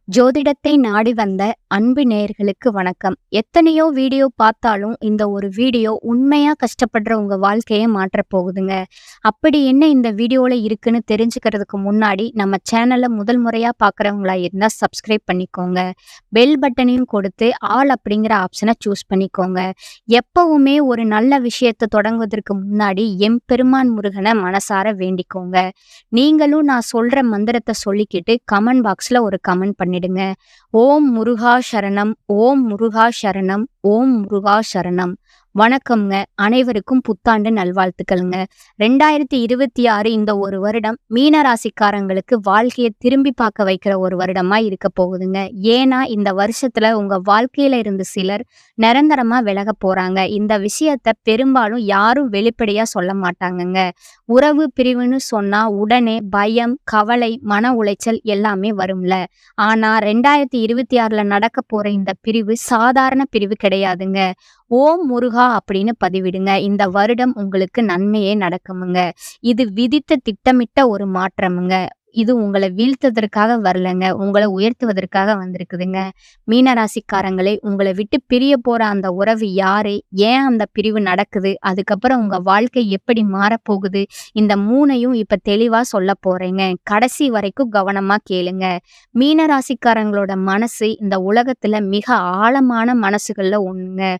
ஜோதிடத்தை நாடி வந்த அன்பு நேயர்களுக்கு வணக்கம். எத்தனையோ வீடியோ பார்த்தாலும் இந்த ஒரு வீடியோ உண்மையா கஷ்டப்படுற உங்க வாழ்க்கையை மாற்றப் போகுதுங்க. அப்படி என்ன இந்த வீடியோல இருக்குன்னு தெரிஞ்சுக்கிறதுக்கு முன்னாடி நம்ம சேனலை முதல் முறையா பார்க்குறவங்களா இருந்தா சப்ஸ்கிரைப் பண்ணிக்கோங்க. பெல் பட்டனையும் கொடுத்து ஆல் அப்படிங்கிற ஆப்ஷனை சூஸ் பண்ணிக்கோங்க. எப்பவுமே ஒரு நல்ல விஷயத்தை தொடங்குவதற்கு முன்னாடி எம்பெருமான் முருகனை மனசார வேண்டிக்கோங்க. நீங்களும் நான் சொல்ற மந்திரத்தை சொல்லிக்கிட்டு கமெண்ட் பாக்ஸ்ல ஒரு கமெண்ட் பண்ணிடுங்க. ஓம் முருகா சரணம், ஓம் முருகா சரணம், ஓம் முருகா சரணம். வணக்கம்ங்க. அனைவருக்கும் புத்தாண்டு நல்வாழ்த்துக்கள்ங்க. 2026 இந்த ஒரு வருடம் மீன ராசிக்காரங்களுக்கு வாழ்க்கையை திரும்பி பார்க்க வைக்கிற ஒரு வருடமா இருக்க போகுதுங்க. ஏன்னா இந்த வருஷத்துல உங்க வாழ்க்கையில இருந்து சிலர் நிரந்தரமா விலக போறாங்க. இந்த விஷயத்த பெரும்பாலும் யாரும் வெளிப்படையா சொல்ல மாட்டாங்கங்க. உறவு பிரிவுன்னு சொன்னா உடனே பயம், கவலை, மன உளைச்சல் எல்லாமே வரும்ல. ஆனா 2026ல நடக்க போற இந்த பிரிவு சாதாரண பிரிவு கிடையாதுங்க. ஓம் முருகா அப்படின்னு பதிவிடுங்க. இந்த வருடம் உங்களுக்கு நன்மையே நடக்குமுங்க. இது விதித்த திட்டமிட்ட ஒரு மாற்றமுங்க. இது உங்களை வீழ்த்ததற்காக வரலங்க, உங்களை உயர்த்துவதற்காக வந்திருக்குதுங்க. மீனராசிக்காரங்களே, உங்களை விட்டு பிரிய போற அந்த உறவு யாரு, ஏன் அந்த பிரிவு நடக்குது, அதுக்கப்புறம் உங்க வாழ்க்கை எப்படி மாறப்போகுது, இந்த மூணையும் இப்ப தெளிவா சொல்ல போறேங்க. கடைசி வரைக்கும் கவனமா கேளுங்க. மீனராசிக்காரங்களோட மனசு இந்த உலகத்துல மிக ஆழமான மனசுகள்ல ஒண்ணுங்க.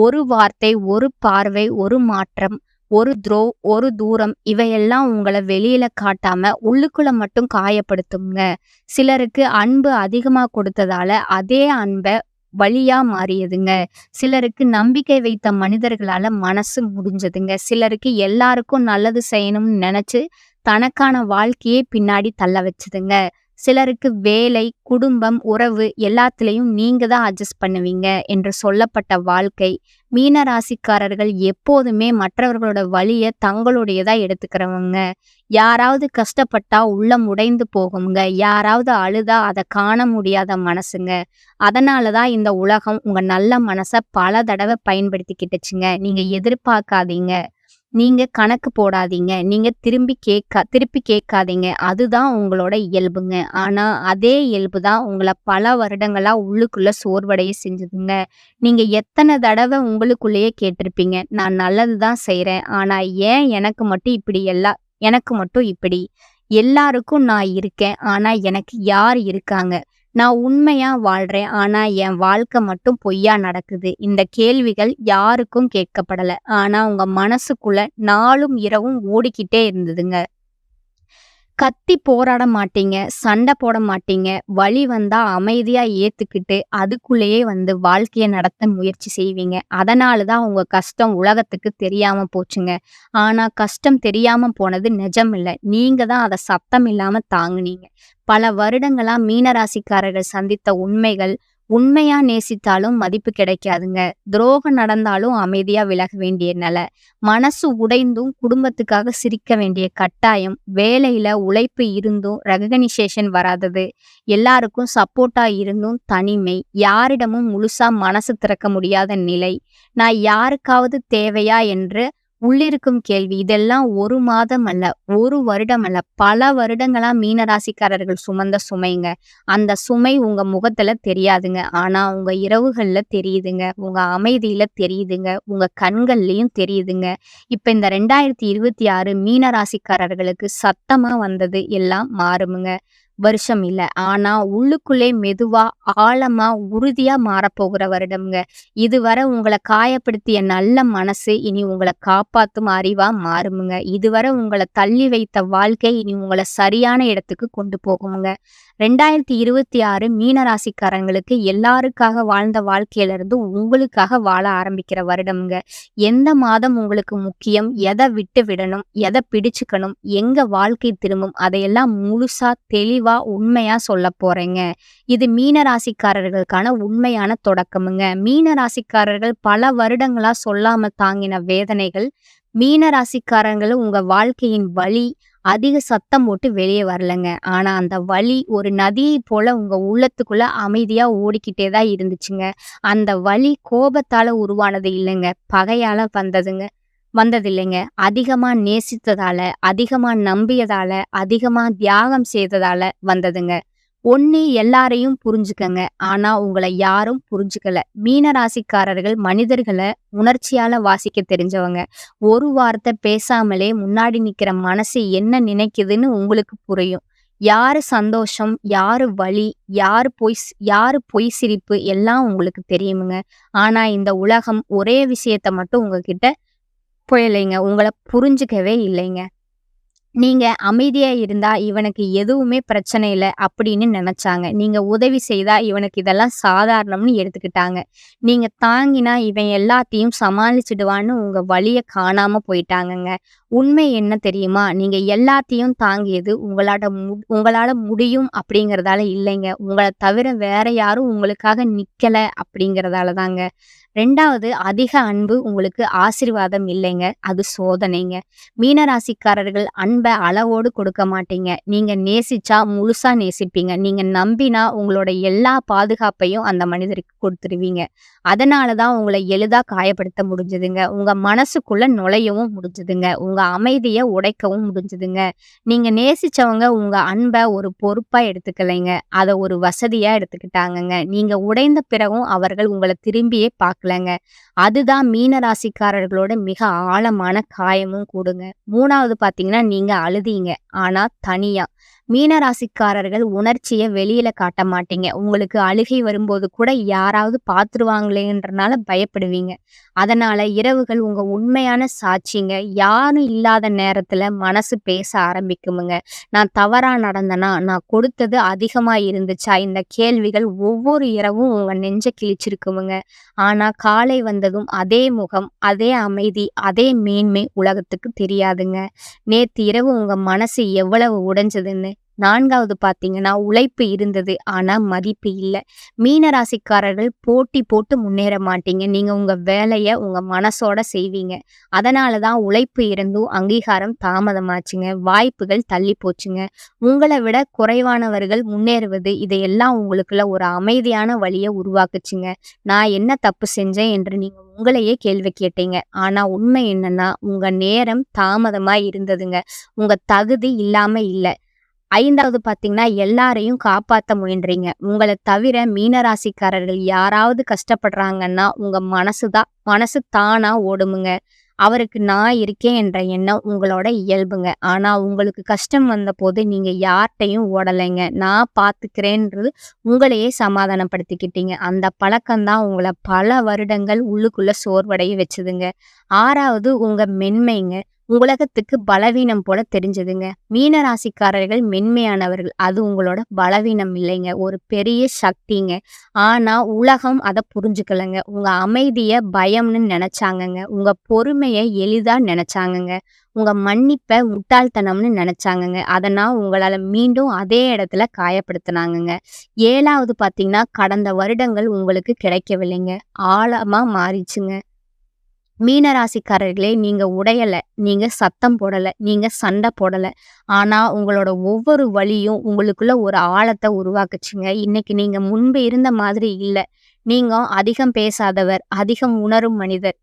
ஒரு வார்த்தை, ஒரு பார்வை, ஒரு மாற்றம், ஒரு தூரம் இவையெல்லாம் உங்களை வெளியில காட்டாம உள்ளுக்குள்ள மட்டும் காயப்படுத்துங்க. சிலருக்கு அன்பு அதிகமா கொடுத்ததால அதே அன்பை வலியா மாறியதுங்க. சிலருக்கு நம்பிக்கை வைத்த மனிதர்களால மனசு முடிஞ்சதுங்க. சிலருக்கு எல்லாருக்கும் நல்லது செய்யணும்னு நினைச்சு தனக்கான வாழ்க்கையே பின்னாடி தள்ள வச்சதுங்க. சிலருக்கு வேலை, குடும்பம், உறவு எல்லாத்துலயும் நீங்க தான் அட்ஜஸ்ட் பண்ணுவீங்க என்று சொல்லப்பட்ட வாழ்க்கை. மீன ராசிக்காரர்கள் எப்போதுமே மற்றவர்களோட வலிய தங்களுடையதா எடுத்துக்கிறவங்க. யாராவது கஷ்டப்பட்டா உள்ளம் உடைந்து போகுங்க. யாராவது அழுதா அதை காண முடியாத மனசுங்க. அதனாலதான் இந்த உலகம் உங்க நல்ல மனசை பல தடவை பயன்படுத்திக்கிட்டுச்சுங்க. நீங்க எதிர்பார்க்காதீங்க, நீங்க கணக்கு போடாதீங்க, நீங்க திருப்பி கேட்காதீங்க. அதுதான் உங்களோட இயல்புங்க. ஆனா அதே இயல்பு தான் உங்களை பல வருடங்களா உள்ளுக்குள்ள சோர்வடைய செஞ்சதுங்க. நீங்க எத்தனை தடவை உங்களுக்குள்ளேயே கேட்டிருப்பீங்க, நான் நல்லதுதான் செய்றேன், ஆனா ஏன் எனக்கு மட்டும் இப்படி, எல்லாருக்கும் நான் இருக்கேன், ஆனா எனக்கு யார் இருக்காங்க, நான் உண்மையா வாழ்றேன், ஆனா என் வாழ்க்கை மட்டும் பொய்யா நடக்குது. இந்த கேள்விகள் யாருக்கும் கேட்கப்படல. ஆனா உங்க மனசுக்குள்ள நாளும் இரவும் ஓடிக்கிட்டே இருந்ததுங்க. கத்தி போராட மாட்டீங்க, சண்டை போட மாட்டீங்க. வலி வந்தா அமைதியா ஏத்துக்கிட்டு அதுக்குள்ளேயே வாழ்க்கைய நடத்த முயற்சி செய்வீங்க. அதனால தான் உங்க கஷ்டம் உலகத்துக்கு தெரியாம போச்சுங்க. ஆனா கஷ்டம் தெரியாம போனது நிஜம் இல்ல. நீங்க தான் அத சத்தம் இல்லாம தாங்குனீங்க. பல வருடங்களா மீனராசிக்காரர்கள் சந்தித்த உண்மைகள். உண்மையா நேசித்தாலும் மதிப்பு கிடைக்காதுங்க. துரோகம் நடந்தாலும் அமைதியா விலக வேண்டிய நிலை. மனசு உடைந்தும் குடும்பத்துக்காக சிரிக்க வேண்டிய கட்டாயம். வேலையில உழைப்பு இருந்தும் ரெகக்னிசேஷன் வராதது. எல்லாருக்கும் சப்போர்ட்டா இருந்தும் தனிமை. யாரிடமும் முழுசா மனசு திறக்க முடியாத நிலை. நான் யாருக்காவது தேவையா என்று உள்ளிருக்கும் கேள்வி. இதெல்லாம் ஒரு மாதம் அல்ல, ஒரு வருடம் அல்ல, பல வருடங்களா மீனராசிக்காரர்கள் சுமந்த சுமைங்க. அந்த சுமை உங்க முகத்துல தெரியாதுங்க. ஆனா உங்க இரவுகள்ல தெரியுதுங்க, உங்க அமைதியில தெரியுதுங்க, உங்க கண்கள்லயும் தெரியுதுங்க. இப்ப இந்த 2026 மீனராசிக்காரர்களுக்கு சத்தமா வந்தது எல்லாம் மாறுமுங்க. வருஷம் இல்ல, ஆனா உள்ளுக்குள்ளே மெதுவா, ஆழமா, உறுதியா மாறப்போகிற வருடம்ங்க. இதுவரை உங்களை காயப்படுத்திய நல்ல மனசு இனி உங்களை காப்பாத்தும் அறிவா மாறுமுங்க. இதுவரை உங்களை தள்ளி வைத்த வாழ்க்கை இனி உங்களை சரியான இடத்துக்கு கொண்டு போகுமுங்க. 2026 மீனராசிக்காரங்களுக்கு எல்லாருக்காக வாழ்ந்த வாழ்க்கையில இருந்து உங்களுக்காக வாழ ஆரம்பிக்கிற வருடம்ங்க. எந்த மாதம் உங்களுக்கு முக்கியம், எதை விட்டு விடணும், எதை பிடிச்சுக்கணும், எங்க வாழ்க்கை திரும்பும், அதையெல்லாம் முழுசா தெளிவா உண்மையா சொல்ல போறேங்க. இது மீனராசிக்காரர்களுக்கான உண்மையான தொடக்கமுங்க. மீனராசிக்காரர்கள் பல வருடங்களா சொல்லாம தாங்கின வேதனைகள். மீனராசிக்காரங்களும் உங்க வாழ்க்கையின் வலி அதிக சத்தம் போட்டு வெளியே வரலங்க. ஆனா அந்த வலி ஒரு நதியை போல உங்க உள்ளத்துக்குள்ள அமைதியா ஓடிக்கிட்டே தான் இருந்துச்சுங்க. அந்த வலி கோபத்தால உருவானது இல்லைங்க, பகையால வந்ததில்லைங்க. அதிகமா நேசித்ததால, அதிகமா நம்பியதால, அதிகமா தியாகம் செய்ததால வந்ததுங்க. ஒண்ணு எல்லாரையும் புரிஞ்சுக்கங்க. ஆனா உங்கள யாரும் புரிஞ்சுக்கல. மீன ராசிக்காரர்கள் மனிதர்கள உணர்ச்சியால வாசிக்க தெரிஞ்சவங்க. ஒரு வார்த்தை பேசாமலே முன்னாடி நிக்கிற மனசு என்ன நினைக்குதுன்னு உங்களுக்கு புரியும். யாரு சந்தோஷம், யாரு வலி, யாரு பொய் சிரிப்பு எல்லாம் உங்களுக்கு தெரியுமுங்க. ஆனா இந்த உலகம் ஒரே விஷயத்த மட்டும் உங்ககிட்ட புரியலைங்க. உங்கள புரிஞ்சுக்கவே இல்லைங்க. நீங்க அமைதியா இருந்தா, இவனுக்கு எதுவுமே பிரச்சனை இல்ல அப்படின்னு நெனச்சாங்க. நீங்க உதவி செய்தா, இவனுக்கு இதெல்லாம் சாதாரணம்னு எடுத்துக்கிட்டாங்க. நீங்க தாங்கினா, இவன் எல்லாத்தையும் சமாளிச்சுடுவான்னு உங்க வலிய காணாம போயிட்டாங்கங்க. உண்மை என்ன தெரியுமா? நீங்க எல்லாத்தையும் தாங்கியது உங்களால முடியும் அப்படிங்கிறதால இல்லைங்க. உங்கள தவிர வேற யாரும் உங்களுக்காக நிக்கல அப்படிங்கிறதால தாங்க. 2வது அதிக அன்பு உங்களுக்கு ஆசீர்வாதம் இல்லைங்க. அது சோதனைங்க. மீனராசிக்காரர்கள் அன்ப அளவோடு கொடுக்க மாட்டீங்க. நீங்க நேசிச்சா முழுசா நேசிப்பீங்க. நீங்க நம்பினா உங்களோட எல்லா பாதுகாப்பையும் அந்த மனிதருக்கு குடுத்துருவீங்க. அதனால தான் உங்கள எளிதா காயப்படுத்த முடிஞ்சதுங்க. உங்க மனசுக்குள்ள நுழையவும் முடிஞ்சதுங்க. உங்க அமைதிய உடைக்கவும் முடிஞ்சதுங்க. நீங்க நேசிச்சவங்க உங்க அன்ப ஒரு பொறுப்பா எடுத்துக்கலைங்க. அத ஒரு வசதியா எடுத்துக்கிட்டாங்கங்க. நீங்க உடைந்த பிறகும் அவர்கள் உங்கள திரும்பியே பார்க்கலங்க. அதுதான் மீன ராசிக்காரர்களோட மிக ஆழமான காயமும் கூடுங்க. 3வது பார்த்தீங்கன்னா, நீங்க அழுதீங்க. ஆனா தனியா. மீன ராசிக்காரர்கள் உணர்ச்சிய வெளியில காட்ட மாட்டீங்க. உங்களுக்கு அழுகை வரும்போது கூட யாராவது பார்த்துருவாங்களேன்றனால பயப்படுவீங்க. அதனால இரவுகள் உங்க உண்மையான சாட்சிங்க. யாரும் இல்லாத நேரத்துல மனசு பேச ஆரம்பிக்குமுங்க. நான் தவறா நடந்தனா? நான் கொடுத்தது அதிகமா இருந்துச்சா? இந்த கேள்விகள் ஒவ்வொரு இரவும் உங்க நெஞ்ச கிழிச்சிருக்குமுங்க. ஆனா காலை வந்ததும் அதே முகம், அதே அமைதி, அதே மேன்மை உலகத்துக்கு தெரியாதுங்க. நேத்து இரவு உங்க மனசு எவ்வளவு உடைஞ்சதுன்னு. 4வது பார்த்தீங்கன்னா, உழைப்பு இருந்தது. ஆனா மதிப்பு இல்ல. மீன ராசிக்காரர்கள் போட்டி போட்டு முன்னேற மாட்டீங்க. நீங்க உங்க வேலைய உங்க மனசோட செய்வீங்க. அதனால தான் உழைப்பு இருந்தும் அங்கீகாரம் தாமதமாச்சுங்க. வாய்ப்புகள் தள்ளி போச்சுங்க. உங்கள விட குறைவானவர்கள் முன்னேறுவது, இதையெல்லாம் உங்களுக்குள்ள ஒரு அமைதியான வழிய உருவாக்குச்சுங்க. நான் என்ன தப்பு செஞ்சேன் என்று நீங்க உங்களையே கேள்வி கேட்டீங்க. ஆனா உண்மை என்னன்னா, உங்க நேரம் தாமதமா இருந்ததுங்க. உங்க தகுதி இல்லாம இல்ல. 5வது பார்த்தீங்கன்னா, எல்லாரையும் காப்பாத்த முயன்றீங்க. உங்கள தவிர மீனராசிக்காரர்கள் யாராவது கஷ்டப்படுறாங்கன்னா, உங்க மனசு தானா ஓடுமுங்க. அவருக்கு நான் இருக்கேன் என்ற எண்ணம் உங்களோட இயல்புங்க. ஆனா உங்களுக்கு கஷ்டம் வந்தபோது நீங்க யார்ட்டயும் ஓடலைங்க. நான் பார்த்துக்கிறேன்றது உங்களையே சமாதானப்படுத்திக்கிட்டீங்க. அந்த பழக்கம் தான் உங்கள பல வருடங்கள் உள்ளுக்குள்ள சோர்வடைய வச்சதுங்க. 6வது உங்க மென்மைங்க. உலகத்துக்கு பலவீனம் போல தெரிஞ்சதுங்க. மீன ராசிக்காரர்கள் மென்மையானவர்கள். அது உங்களோட பலவீனம் இல்லைங்க. ஒரு பெரிய சக்திங்க. ஆனா உலகம் அத புரிஞ்சுக்கலங்க. உங்க அமைதிய பயம்னு நெனச்சாங்கங்க. உங்க பொறுமைய எளிதா நெனச்சாங்கங்க. உங்க மன்னிப்ப முட்டாள்தனம்னு நெனச்சாங்கங்க. அதனால் உங்களால மீண்டும் அதே இடத்துல காயப்படுத்துனாங்கங்க. 7வது பார்த்தீங்கன்னா, கடந்த வருடங்கள் உங்களுக்கு கிடைக்கவில்லைங்க. ஆழமா மாறிச்சுங்க. மீனராசிக்காரர்களே நீங்க உடையல, நீங்க சத்தம் போடல, நீங்க சண்டை போடல. ஆனா உங்களோட ஒவ்வொரு வலியும் உங்களுக்குள்ள ஒரு ஆழத்த உருவாக்குச்சுங்க. இன்னைக்கு நீங்க முன்பு இருந்த மாதிரி இல்ல. நீங்க அதிகம் பேசாதவர், அதிகம் உணரும் மனிதர்.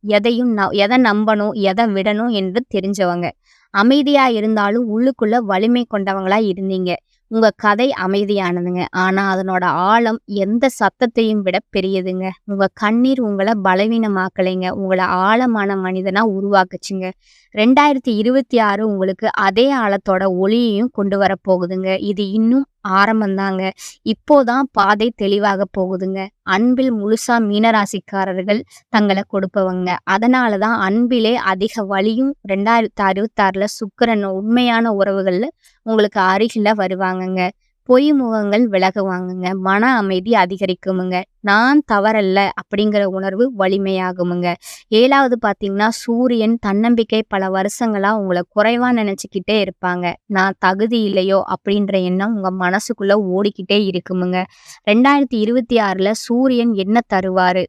எத நம்பணும், எத விடணும் என்று தெரிஞ்சவங்க. அமைதியா இருந்தாலும் உள்ளுக்குள்ள வலிமை கொண்டவங்களா இருந்தீங்க. உங்க கதை அமைதியானதுங்க. ஆனா அதனோட ஆழம் எந்த சத்தத்தையும் விட பெரியதுங்க. உங்க கண்ணீர் உங்கள பலவீனமாக்கலைங்க. உங்கள ஆழமான மனிதனா உருவாக்குச்சுங்க. 2026 உங்களுக்கு அதே ஆழத்தோட ஒளியையும் கொண்டு வரப்போகுதுங்க. இது இன்னும் ஆரம்பம்தாங்க. இப்போதான் பாதை தெளிவாக போகுதுங்க. அன்பில் முழுசா மீனராசிக்காரர்கள் தங்கள கொடுப்பவங்க. அதனால தான் அன்பிலே அதிக வலியும் 2066ல சுக்கிரன் உண்மையான உறவுகள்ல உங்களுக்கு அருகில வருவாங்கங்க. பொய் முகங்கள் விலகுவாங்கங்க. மன அமைதி அதிகரிக்குமுங்க. நான் தவறல்ல அப்படிங்கிற உணர்வு வலிமையாகுமுங்க. 7வது பார்த்தீங்கன்னா, சூரியன் தன்னம்பிக்கை பல வருஷங்களா உங்கள குறைவா நினைச்சுக்கிட்டே இருப்பாங்க. நான் தகுதி இல்லையோ அப்படின்ற எண்ணம் உங்க மனசுக்குள்ள ஓடிக்கிட்டே இருக்குமுங்க. 2026ல சூரியன் என்ன தருவாரு?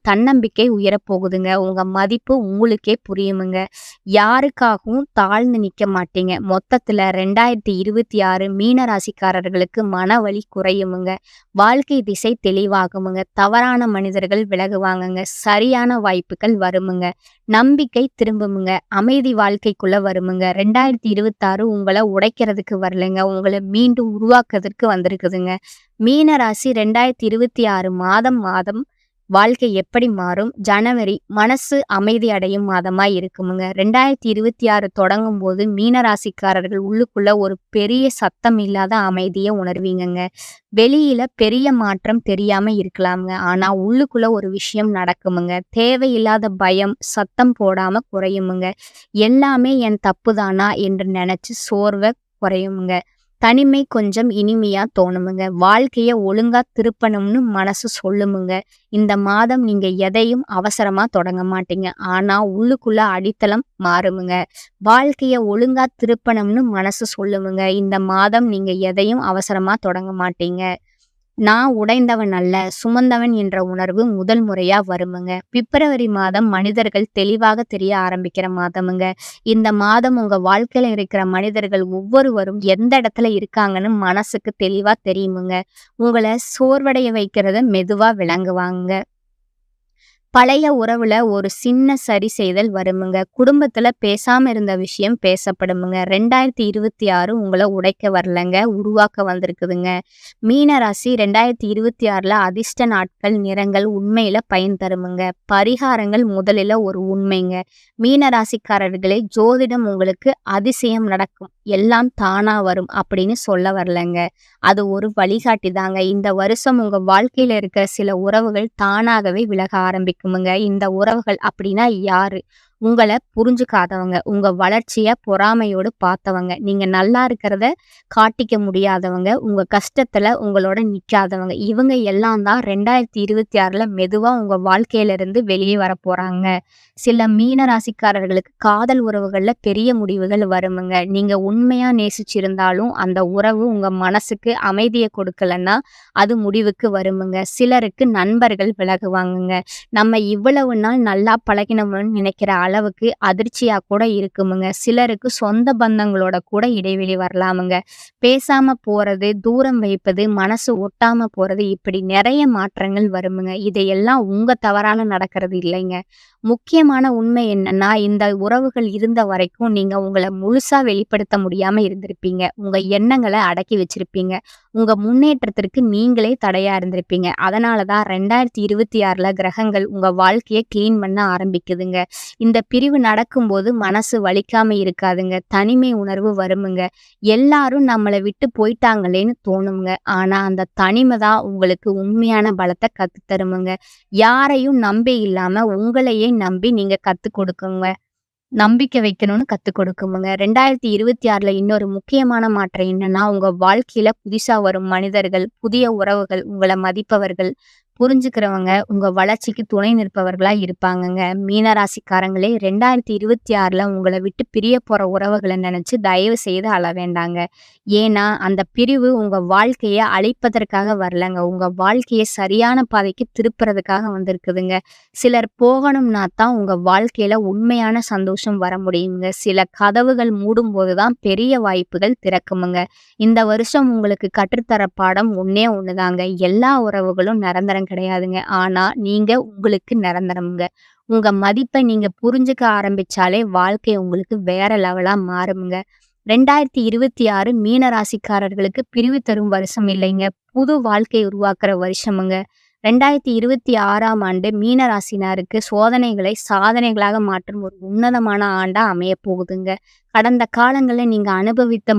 தன்னம்பிக்கை உயரப்போகுதுங்க. உங்க மதிப்பு உங்களுக்கே புரியுமுங்க. யாருக்காகவும் தாழ்ந்து நிக்க மாட்டீங்க. மொத்தத்துல 2026 மீன ராசிக்காரர்களுக்கு மனவலி குறையுமுங்க. வாழ்க்கை திசை தெளிவாகுமுங்க. இருக்குமுங்க. தவறான மனிதர்கள் விலகுவாங்கங்க. சரியான வாய்ப்புகள் வருமுங்க. நம்பிக்கை திரும்புமுங்க. அமைதி வாழ்க்கைக்குள்ள வருமுங்க. 2026 உங்கள உடைக்கிறதுக்கு வரலைங்க. உங்கள மீண்டும் உருவாக்குறதுக்கு வந்திருக்குதுங்க. மீன ராசி 2026 மாதம் மாதம் வாழ்க்கை எப்படி மாறும்? ஜனவரி மனசு அமைதி அடையும் மாதமா இருக்குமுங்க. 2026 தொடங்கும்போது மீன ராசிக்காரர்கள் உள்ளுக்குள்ள ஒரு பெரிய சத்தம் இல்லாத அமைதிய உணர்வீங்கங்க. வெளியில பெரிய மாற்றம் தெரியாம இருக்கலாம்ங்க. ஆனா உள்ளுக்குள்ள ஒரு விஷயம் நடக்குமுங்க. தேவையில்லாத பயம், சத்தம் போடாம குறையுமுங்க. எல்லாமே என் தப்புதானா என்று நெனச்சு சோர்வ குறையுமுங்க. தனிமை கொஞ்சம் இனிமையா தோணுமுங்க. வாழ்க்கைய ஒழுங்கா திருப்பணும்னு மனசு சொல்லுமுங்க. இந்த மாதம் நீங்க எதையும் அவசரமா தொடங்க மாட்டீங்க. ஆனா உள்ளுக்குள்ள அடித்தளம் மாறுமுங்க. வாழ்க்கைய ஒழுங்கா திருப்பணும்னு மனசு சொல்லுமுங்க. இந்த மாதம் நீங்க எதையும் அவசரமா தொடங்க மாட்டீங்க. நான் உடைந்தவன் அல்ல, சுமந்தவன் என்ற உணர்வு முதல் முறையா வருமுங்க. பிப்ரவரி மாதம் மனிதர்கள் தெளிவாக தெரிய ஆரம்பிக்கிற மாதமுங்க. இந்த மாதம் உங்க வாழ்க்கையில இருக்கிற மனிதர்கள் ஒவ்வொருவரும் எந்த இடத்துல இருக்காங்கன்னு மனசுக்கு தெளிவா தெரியுமுங்க. உங்கள சோர்வடைய வைக்கிறத மெதுவா விளங்குவாங்க. பழைய உறவுல ஒரு சின்ன சரி செய்தல் வருமுங்க. குடும்பத்துல பேசாம இருந்த விஷயம் பேசப்படுமுங்க. 2026 உங்கள உடைக்க வரலங்க, உருவாக்க வந்திருக்குதுங்க. மீன ராசி 2026ல அதிர்ஷ்ட நாட்கள், நிறங்கள் உண்மையில பயன் தருமுங்க. பரிகாரங்கள் முதலில ஒரு உண்மைங்க. மீன ராசிக்காரர்களே, ஜோதிடம் உங்களுக்கு அதிசயம் நடக்கும், எல்லாம் தானா வரும் அப்படின்னு சொல்ல வரலங்க. அது ஒரு வழிகாட்டி தாங்க. இந்த வருஷம் உங்க வாழ்க்கையில இருக்க சில உறவுகள் தானாகவே விலக ஆரம்பிக்குமுங்க. இந்த உறவுகள் அப்படின்னா யாரு? உங்கள புரிஞ்சுக்காதவங்க, உங்க வளர்ச்சிய பொறாமையோடு பார்த்தவங்க, நீங்க நல்லா இருக்கிறத காட்டிக்க முடியாதவங்க, உங்க கஷ்டத்துல உங்களோட நிக்காதவங்க. இவங்க எல்லாம் தான் 2026ல மெதுவா உங்க வாழ்க்கையில இருந்து வெளியே வரப்போறாங்க. சில மீன ராசிக்காரர்களுக்கு காதல் உறவுகள்ல பெரிய முடிவுகள் வருமுங்க. நீங்க உண்மையா நேசிச்சிருந்தாலும் அந்த உறவு உங்க மனசுக்கு அமைதிய கொடுக்கலன்னா அது முடிவுக்கு வருமுங்க. சிலருக்கு நண்பர்கள் விலகுவாங்கங்க. நம்ம இவ்வளவு நாள் நல்லா பழகினோம்னு நினைக்கிற அளவுக்கு அதிர்ச்சியா கூட இருக்குமுங்க. சிலருக்கு சொந்த பந்தங்களோட கூட இடைவெளி வரலாமுங்க. பேசாம போறது, தூரம் வைப்பது, மனசு ஒட்டாம போறது, இப்படி நிறைய மாற்றங்கள் வருமுங்க. இதையெல்லாம் உங்க தவறால நடக்கிறது இல்லைங்க. முக்கியமான உண்மை என்னன்னா, இந்த உறவுகள் இருந்த வரைக்கும் நீங்க உங்கள முழுசா வெளிப்படுத்த முடியாம இருந்திருப்பீங்க. உங்க எண்ணங்கள அடக்கி வச்சிருப்பீங்க. உங்க முன்னேற்றத்திற்கு நீங்களே தடையா இருந்திருப்பீங்க. அதனால தான் 2026ல கிரகங்கள் உங்க வாழ்க்கைய கிளீன் பண்ண ஆரம்பிக்குதுங்க. இந்த பிரிவு நடக்கும்போது மனசு வலிக்காம இருக்காதுங்க. தனிமை உணர்வு வருமுங்க. எல்லாரும் நம்மள விட்டு போயிட்டாங்களேன்னு தோணுங்க. ஆனா அந்த தனிமை தான் உங்களுக்கு உண்மையான பலத்த கத்து தருமுங்க. யாரையும் நம்பி இல்லாம உங்களையே நம்பி நீங்க கத்துக் கொடுக்குங்க. நம்பிக்கை வைக்கணும்னு கத்துக் கொடுக்குமுங்க. 2026ல இன்னொரு முக்கியமான மாற்றம் என்னன்னா, உங்க வாழ்க்கையில புதுசா வரும் மனிதர்கள், புதிய உறவுகள், உங்கள மதிப்பவர்கள், புரிஞ்சுக்கிறவங்க, உங்க வளர்ச்சிக்கு துணை நிற்பவர்களா இருப்பாங்கங்க. மீன ராசிக்காரங்களே, 2026ல உங்கள விட்டு பிரிய போற உறவுகள நினைச்சு தயவு செய்து அழ வேண்டாங்க. ஏன்னா, அந்த பிரிவு உங்க வாழ்க்கைய அழிப்பதற்காக வரலங்க. உங்க வாழ்க்கைய சரியான பாதைக்கு திருப்புறதுக்காக வந்திருக்குதுங்க. சிலர் போகணும்னா தான் உங்க வாழ்க்கையில உண்மையான சந்தோஷம் வர முடியுங்க. சில கதவுகள் மூடும்போது தான் பெரிய வாய்ப்புகள் திறக்குமுங்க. இந்த வருஷம் உங்களுக்கு கற்றுத்தர பாடம் ஒண்ணே ஒண்ணுதாங்க. எல்லா உறவுகளும் நிரந்தரம் கிடையாதுங்க. ஆனா நீங்க உங்களுக்கு நிரந்தரம்ங்க. உங்க மதிப்ப நீங்க புரிஞ்சுக்க ஆரம்பிச்சாலே வாழ்க்கை உங்களுக்கு வேற லெவலா மாறுமுங்க. 2026 மீன ராசிக்காரர்களுக்கு பிரிவு தரும் வருஷம் இல்லைங்க. புது வாழ்க்கை உருவாக்குற வருஷமுங்க. 2026ஆம் ஆண்டு மீன ராசினருக்கு சோதனைகளை சாதனைகளாக மாற்றும் ஒரு உன்னதமான ஆண்டா அமையப் போகுதுங்க. கடந்த காலங்கள்ல நீங்க அனுபவித்த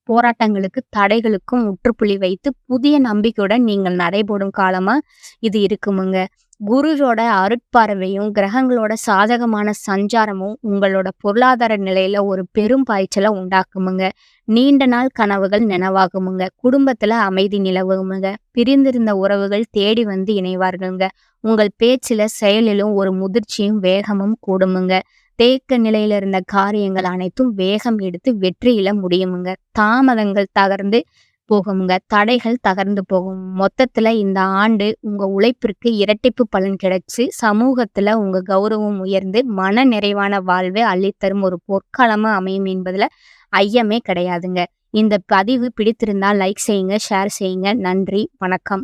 போராட்டங்களுக்கு, தடைகளுக்கும் முற்றுப்புள்ளி வைத்து புதிய நம்பிக்கையுடன் நீங்கள் நடைபோடும் காலமா இது இருக்குமுங்க. குருவோட அருட்பார்வையும், கிரகங்களோட சாதகமான சஞ்சாரமும் உங்களோட பொருளாதார நிலையில ஒரு பெரும் பாய்ச்சல உண்டாக்குமுங்க. நீண்ட நாள் கனவுகள் நினைவாகுமுங்க. குடும்பத்துல அமைதி நிலவுமுங்க. பிரிந்திருந்த உறவுகள் தேடி வந்து இணைவார்களுங்க. உங்கள் பேச்சில, செயலிலும் ஒரு முதிர்ச்சியும் வேகமும் கூடுமுங்க. தேக்க நிலையில இருந்த காரியங்கள் அனைத்தும் வேகம் எடுத்து வெற்றியில முடியுமுங்க. தாமதங்கள் தகர்ந்து போகுமுங்க. தடைகள் தகர்ந்து போகும். மொத்தத்துல இந்த ஆண்டு உங்க உழைப்பிற்கு இரட்டிப்பு பலன் கிடைச்சு, சமூகத்துல உங்க கௌரவம் உயர்ந்து, மன நிறைவான வாழ்வை அள்ளித்தரும் ஒரு பொற்காலமா அமையும் என்பதுல ஐயமே கிடையாதுங்க. இந்த பதிவு பிடித்திருந்தா லைக் செய்யுங்க, ஷேர் செய்யுங்க. நன்றி, வணக்கம்.